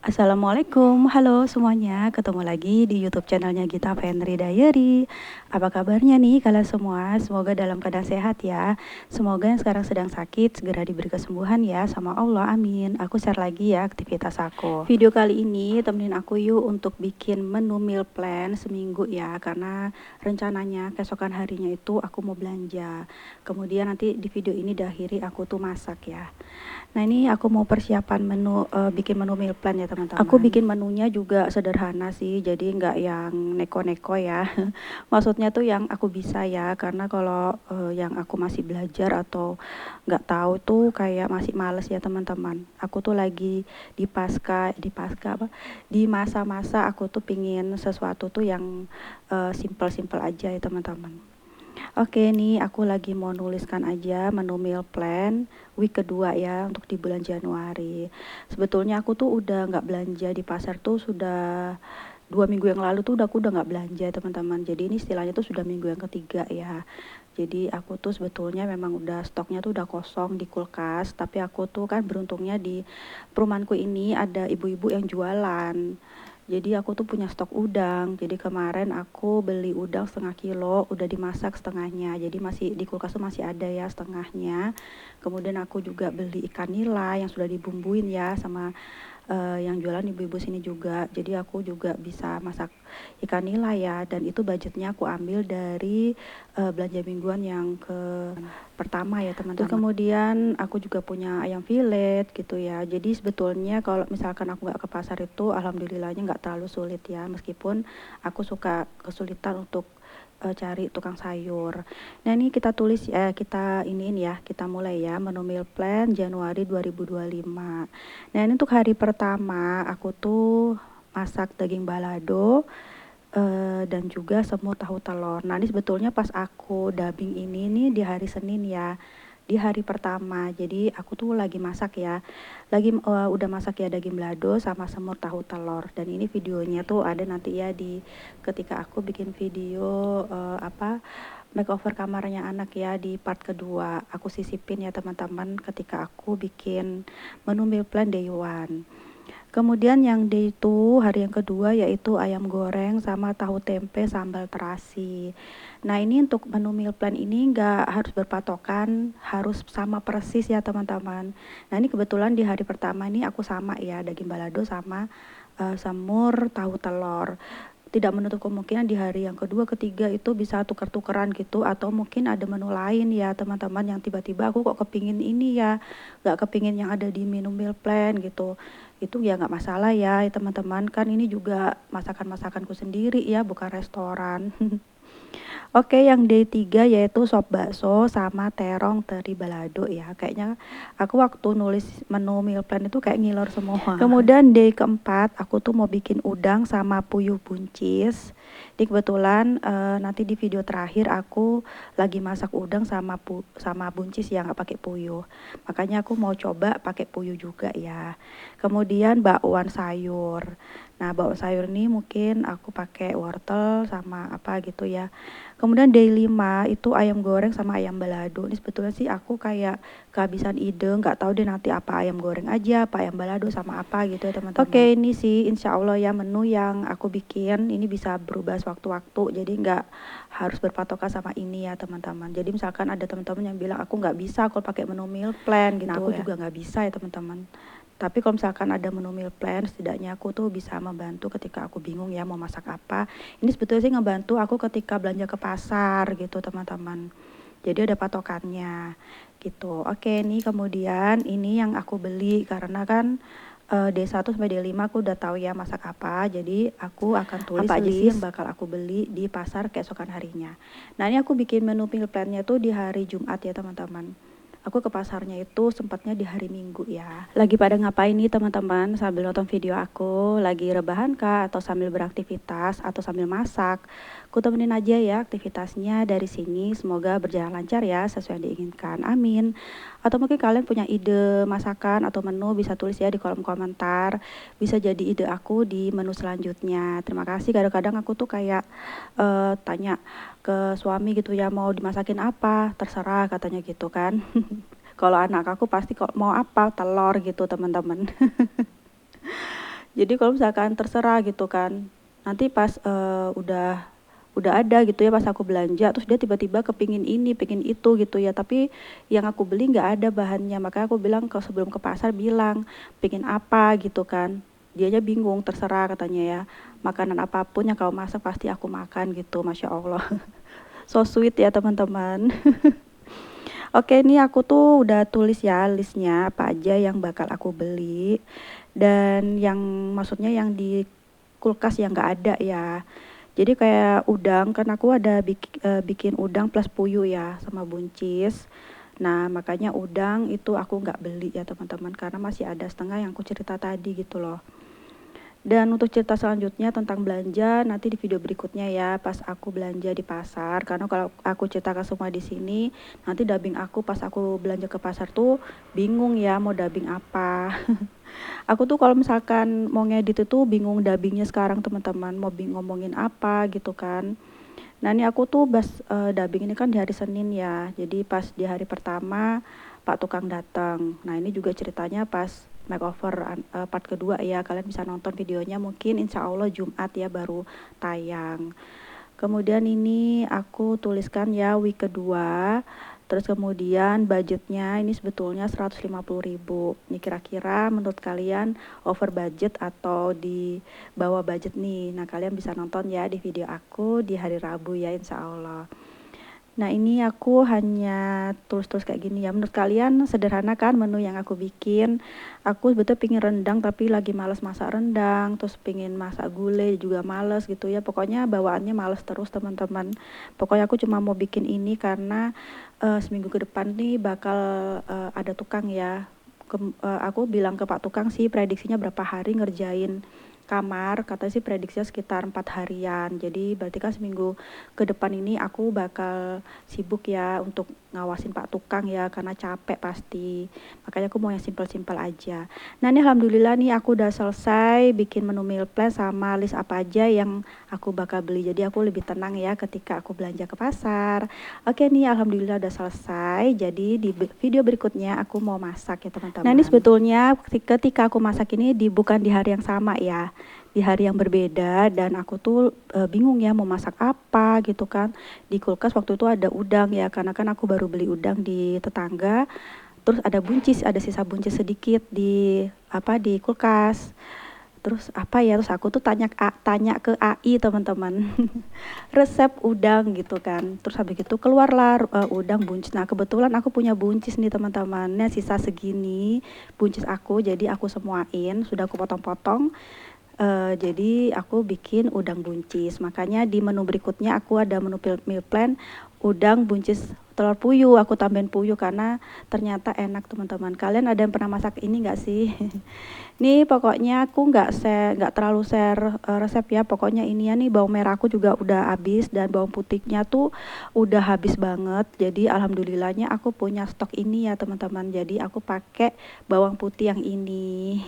Assalamualaikum, halo semuanya, ketemu lagi di YouTube channelnya Gita Fenri Diary. Apa kabarnya nih kalian semua? Semoga dalam keadaan sehat ya. Semoga yang sekarang sedang sakit segera diberi kesembuhan ya sama Allah, amin. Aku share lagi ya aktivitas aku. Video kali ini temenin aku yuk untuk bikin menu meal plan seminggu ya, karena rencananya keesokan harinya itu aku mau belanja. Kemudian nanti di video ini diakhiri aku tuh masak ya. Nah ini aku mau persiapan menu, bikin menu meal plan ya teman-teman. Aku bikin menunya juga sederhana sih, jadi nggak yang neko-neko ya. Maksudnya tuh yang aku bisa ya, karena kalau yang aku masih belajar atau nggak tahu tuh kayak masih males ya teman-teman. Aku tuh lagi di masa-masa aku tuh pingin sesuatu tuh yang simple-simple aja ya teman-teman. Oke nih aku lagi mau nuliskan aja menu meal plan week kedua ya untuk di bulan Januari. Sebetulnya aku tuh udah nggak belanja di pasar tuh sudah 2 minggu yang lalu tuh aku udah nggak belanja teman-teman. Jadi ini istilahnya tuh sudah minggu yang ketiga ya. Jadi aku tuh sebetulnya memang udah stoknya tuh udah kosong di kulkas. Tapi aku tuh kan beruntungnya di perumahanku ini ada ibu-ibu yang jualan. Jadi aku tuh punya stok udang. Jadi kemarin aku beli udang 1/2 kilo, udah dimasak setengahnya. Jadi masih di kulkas tuh masih ada ya setengahnya. Kemudian aku juga beli ikan nila yang sudah dibumbuin ya sama yang jualan ibu-ibu sini juga. Jadi aku juga bisa masak ikan nila ya, dan itu budgetnya aku ambil dari belanja mingguan yang pertama ya teman-teman. Terus kemudian aku juga punya ayam filet gitu ya. Jadi sebetulnya kalau misalkan aku nggak ke pasar itu alhamdulillahnya nggak terlalu sulit ya, meskipun aku suka kesulitan untuk cari tukang sayur. Nah ini kita tulis kita iniin ya, kita mulai ya menu meal plan Januari 2025. Nah ini untuk hari pertama aku tuh masak daging balado dan juga semur tahu telur. Nah ini sebetulnya pas aku dubbing ini nih di hari Senin ya, di hari pertama. Jadi aku tuh lagi masak ya, udah masak ya daging balado sama semur tahu telur. Dan ini videonya tuh ada nanti ya di ketika aku bikin video makeover kamarnya anak ya di part kedua. Aku sisipin ya teman-teman ketika aku bikin menu meal plan day one. Kemudian yang day 2 hari yang kedua yaitu ayam goreng sama tahu tempe sambal terasi. Nah ini untuk menu meal plan ini nggak harus berpatokan harus sama persis ya teman-teman. Nah ini kebetulan di hari pertama ini aku sama ya daging balado sama semur tahu telur. Tidak menutup kemungkinan di hari yang kedua ketiga itu bisa tuker-tukeran gitu, atau mungkin ada menu lain ya teman-teman yang tiba-tiba aku kok kepingin ini ya, nggak kepingin yang ada di menu meal plan gitu. Itu ya nggak masalah ya teman-teman, kan ini juga masakan-masakanku sendiri ya, bukan restoran. Oke, yang day 3 yaitu sop bakso sama terong teri balado ya. Kayaknya aku waktu nulis menu meal plan itu kayak ngiler semua. Kemudian day keempat aku tuh mau bikin udang sama puyuh buncis. Di kebetulan nanti di video terakhir aku lagi masak udang sama buncis ya, nggak pakai puyuh. Makanya aku mau coba pakai puyuh juga ya. Kemudian bakwan sayur. Nah, bakwan sayur ini mungkin aku pakai wortel sama apa gitu ya. Kemudian day 5 itu ayam goreng sama ayam balado. Ini sebetulnya sih aku kayak kehabisan ide, nggak tahu deh nanti apa ayam goreng aja, apa ayam balado sama apa gitu ya teman-teman. Oke, ini sih insya Allah ya menu yang aku bikin ini bisa berubah sewaktu-waktu. Jadi nggak harus berpatokan sama ini ya teman-teman. Jadi misalkan ada teman-teman yang bilang aku nggak bisa kalau pakai menu meal plan gitu. Nah aku juga nggak bisa ya teman-teman. Tapi kalau misalkan ada menu meal plan, setidaknya aku tuh bisa membantu ketika aku bingung ya mau masak apa. Ini sebetulnya sih ngebantu aku ketika belanja ke pasar gitu teman-teman. Jadi ada patokannya gitu. Oke nih kemudian ini yang aku beli karena kan D1 sampai D5 aku udah tahu ya masak apa. Jadi aku akan tulis apa aja sih yang bakal aku beli di pasar keesokan harinya. Nah ini aku bikin menu meal plan-nya tuh di hari Jumat ya teman-teman. Aku ke pasarnya itu sempatnya di hari Minggu ya. Lagi pada ngapain nih teman-teman sambil nonton video aku? Lagi rebahan kah? Atau sambil beraktivitas? Atau sambil masak? Aku temenin aja ya aktivitasnya dari sini. Semoga berjalan lancar ya sesuai yang diinginkan. Amin. Atau mungkin kalian punya ide masakan atau menu bisa tulis ya di kolom komentar. Bisa jadi ide aku di menu selanjutnya. Terima kasih. Kadang-kadang aku tuh kayak tanya ke suami gitu ya, mau dimasakin apa, terserah katanya gitu kan. Kalau anak aku pasti kok mau apa, telur gitu teman-teman. Jadi kalau misalkan terserah gitu kan, nanti pas udah ada gitu ya pas aku belanja, terus dia tiba-tiba kepingin ini, pingin itu gitu ya, tapi yang aku beli nggak ada bahannya. Makanya aku bilang kalau sebelum ke pasar bilang pingin apa gitu kan, dia aja bingung, terserah katanya ya, makanan apapun yang kau masak pasti aku makan gitu. Masya Allah. So sweet ya teman-teman. Oke, ini aku tuh udah tulis ya listnya apa aja yang bakal aku beli, dan yang maksudnya yang di kulkas yang nggak ada ya. Jadi kayak udang, kan aku ada bikin udang plus puyuh ya sama buncis. Nah makanya udang itu aku nggak beli ya teman-teman, karena masih ada setengah yang aku cerita tadi gitu loh. Dan untuk cerita selanjutnya tentang belanja nanti di video berikutnya ya, pas aku belanja di pasar. Karena kalau aku ceritakan semua di sini, nanti dubbing aku pas aku belanja ke pasar tuh bingung ya mau dubbing apa. Aku tuh kalau misalkan mau ngedit itu bingung dubbingnya sekarang teman-teman, mau ngomongin apa gitu kan. Nah ini aku tuh dubbing ini kan di hari Senin ya, jadi pas di hari pertama Pak tukang datang. Nah ini juga ceritanya pas makeover part kedua ya, kalian bisa nonton videonya mungkin insya Allah Jumat ya baru tayang. Kemudian ini aku tuliskan ya week kedua. Terus kemudian budgetnya ini sebetulnya 150.000. Ini kira-kira menurut kalian over budget atau di bawah budget nih. Nah kalian bisa nonton ya di video aku di hari Rabu ya insya Allah. Nah ini aku hanya tulis-tulis kayak gini ya. Menurut kalian sederhana kan menu yang aku bikin? Aku sebetulnya pingin rendang tapi lagi males masak rendang. Terus pingin masak gulai juga males gitu ya. Pokoknya bawaannya males terus teman-teman. Pokoknya aku cuma mau bikin ini karena seminggu ke depan nih bakal ada tukang ya. Aku bilang ke Pak Tukang sih prediksinya berapa hari ngerjain kamar, katanya sih prediksinya sekitar 4 harian. Jadi berarti kan seminggu ke depan ini aku bakal sibuk ya untuk ngawasin Pak Tukang ya, karena capek pasti. Makanya aku mau yang simpel-simpel aja. Nah ini alhamdulillah nih aku udah selesai bikin menu meal plan sama list apa aja yang aku bakal beli. Jadi aku lebih tenang ya ketika aku belanja ke pasar. Oke nih alhamdulillah udah selesai. Jadi di video berikutnya aku mau masak ya teman-teman. Nah ini sebetulnya ketika aku masak ini bukan di hari yang sama ya, di hari yang berbeda, dan aku tuh bingung ya mau masak apa gitu kan. Di kulkas waktu itu ada udang ya, karena kan aku baru beli udang di tetangga. Terus ada buncis, ada sisa buncis sedikit di kulkas. Terus apa ya, terus aku tuh tanya ke AI teman-teman. Resep udang gitu kan. Terus habis itu keluarlah udang buncis. Nah kebetulan aku punya buncis nih teman-teman. Nah sisa segini buncis aku, jadi aku semuain, sudah aku potong-potong. Jadi aku bikin udang buncis. Makanya di menu berikutnya aku ada menu meal plan udang buncis telur puyuh. Aku tambahin puyuh karena ternyata enak teman-teman. Kalian ada yang pernah masak ini nggak sih? Nih pokoknya aku nggak terlalu share resep ya. Pokoknya ini ya nih, bawang merah aku juga udah habis dan bawang putihnya tuh udah habis banget. Jadi alhamdulillahnya aku punya stok ini ya teman-teman. Jadi aku pakai bawang putih yang ini.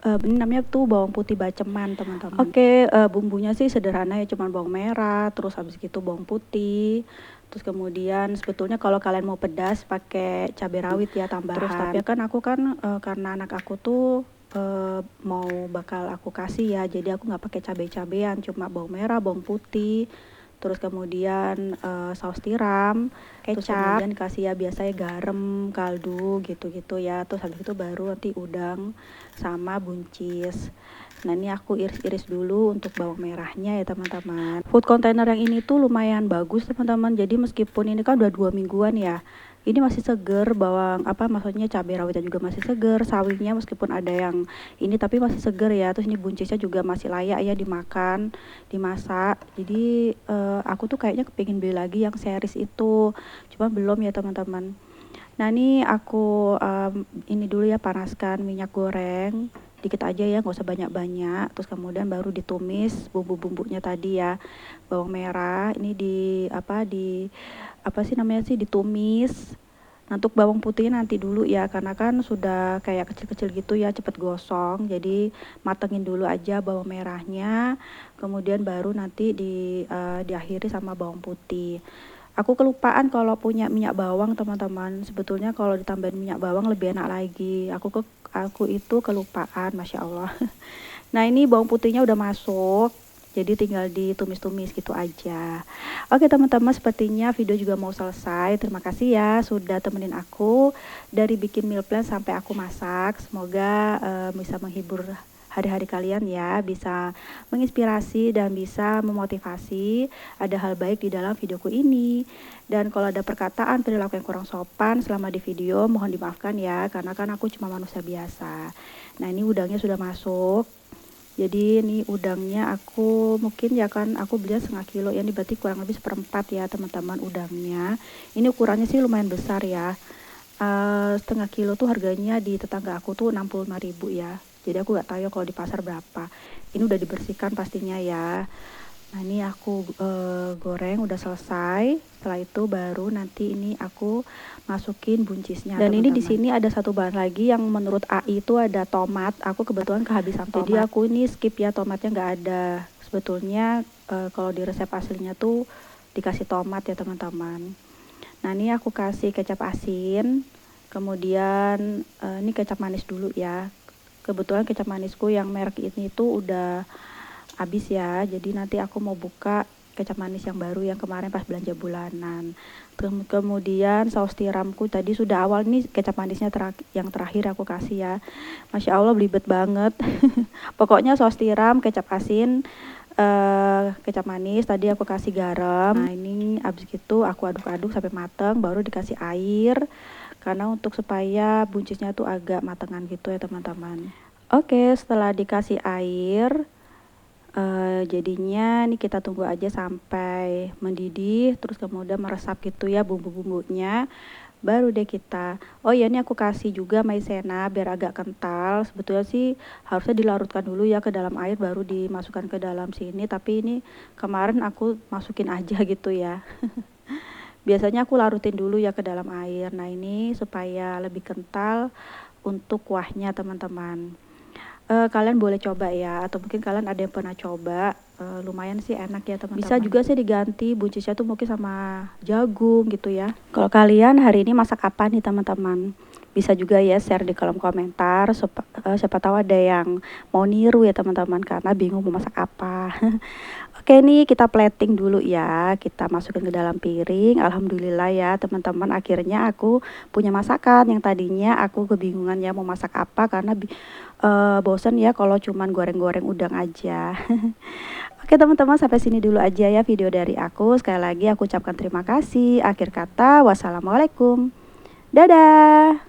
Ini namanya tuh bawang putih baceman teman-teman. Oke, bumbunya sih sederhana ya, cuman bawang merah, terus habis gitu bawang putih. Terus kemudian sebetulnya kalau kalian mau pedas pakai cabai rawit ya tambahan. Terus tapi kan aku kan karena anak aku tuh mau bakal aku kasih ya, jadi aku nggak pakai cabai-cabean, cuma bawang merah, bawang putih. Terus kemudian saus tiram, kecap, terus kemudian kasih ya biasanya garam, kaldu gitu-gitu ya. Terus habis itu baru nanti udang sama buncis. Nah ini aku iris-iris dulu untuk bawang merahnya ya teman-teman. Food container yang ini tuh lumayan bagus teman-teman. Jadi meskipun ini kan udah 2 mingguan ya, ini masih seger, maksudnya cabai rawitnya juga masih seger, sawinya meskipun ada yang ini tapi masih seger ya. Terus ini buncisnya juga masih layak ya dimakan, dimasak. Jadi aku tuh kayaknya kepingin beli lagi yang series itu, cuma belum ya teman-teman. Nah ini aku ini dulu ya, panaskan minyak goreng dikit aja ya, nggak usah banyak-banyak. Terus kemudian baru ditumis bumbu-bumbunya tadi ya, bawang merah ini ditumis. Nah untuk bawang putih nanti dulu ya, karena kan sudah kayak kecil-kecil gitu ya, cepet gosong. Jadi matengin dulu aja bawang merahnya, kemudian baru nanti diakhiri sama bawang putih. Aku kelupaan kalau punya minyak bawang teman-teman. Sebetulnya kalau ditambahin minyak bawang lebih enak lagi. aku itu kelupaan, Masya Allah. Nah ini bawang putihnya udah masuk, jadi tinggal ditumis-tumis gitu aja. Oke teman-teman, sepertinya video juga mau selesai. Terima kasih ya sudah temenin aku dari bikin meal plan sampai aku masak. Semoga bisa menghibur hari-hari kalian ya, bisa menginspirasi dan bisa memotivasi. Ada hal baik di dalam videoku ini. Dan kalau ada perkataan perilaku yang kurang sopan selama di video, mohon dimaafkan ya, karena kan aku cuma manusia biasa. Nah ini udangnya sudah masuk. Jadi ini udangnya aku mungkin ya kan aku beli setengah kilo ya, ini berarti kurang lebih seperempat ya teman-teman udangnya. Ini ukurannya sih lumayan besar ya. Setengah kilo tuh harganya di tetangga aku tuh 65.000 ya. Jadi aku gak tahu ya kalau di pasar berapa. Ini udah dibersihkan pastinya ya. Nah ini aku goreng udah selesai. Setelah itu baru nanti ini aku masukin buncisnya. Dan ini di sini ada satu bahan lagi yang menurut AI itu ada tomat. Aku kebetulan kehabisan tomat. Jadi aku ini skip ya, tomatnya nggak ada. Sebetulnya kalau di resep aslinya tuh dikasih tomat ya teman-teman. Nah ini aku kasih kecap asin. Kemudian ini kecap manis dulu ya. Kebetulan kecap manisku yang merek ini tuh udah habis ya, jadi nanti aku mau buka kecap manis yang baru yang kemarin pas belanja bulanan. Kemudian saus tiramku tadi sudah awal, nih kecap manisnya yang terakhir aku kasih ya. Masya Allah belibet banget. Pokoknya saus tiram, kecap asin, kecap manis, tadi aku kasih garam. Nah ini abis gitu aku aduk-aduk sampai mateng, baru dikasih air, karena untuk supaya buncisnya tuh agak matengan gitu ya teman-teman. Oke, setelah dikasih air, jadinya nih kita tunggu aja sampai mendidih, terus kemudian meresap gitu ya bumbu-bumbunya, baru deh kita, oh ya ini aku kasih juga maizena biar agak kental. Sebetulnya sih harusnya dilarutkan dulu ya ke dalam air baru dimasukkan ke dalam sini, tapi ini kemarin aku masukin aja gitu ya. Biasanya aku larutin dulu ya ke dalam air. Nah ini supaya lebih kental untuk kuahnya teman-teman. Kalian boleh coba ya, atau mungkin kalian ada yang pernah coba, lumayan sih enak ya teman-teman. Bisa juga sih diganti buncisnya tuh mungkin sama jagung gitu ya. Kalau kalian hari ini masak apa nih teman-teman? Bisa juga ya share di kolom komentar, siapa tahu ada yang mau niru ya teman-teman, karena bingung mau masak apa. Oke nih kita plating dulu ya, kita masukin ke dalam piring. Alhamdulillah ya teman-teman, akhirnya aku punya masakan. Yang tadinya aku kebingungan ya mau masak apa, karena bosen ya kalau cuman goreng-goreng udang aja. Oke teman-teman, sampai sini dulu aja ya video dari aku. Sekali lagi aku ucapkan terima kasih. Akhir kata, wassalamualaikum. Dadah.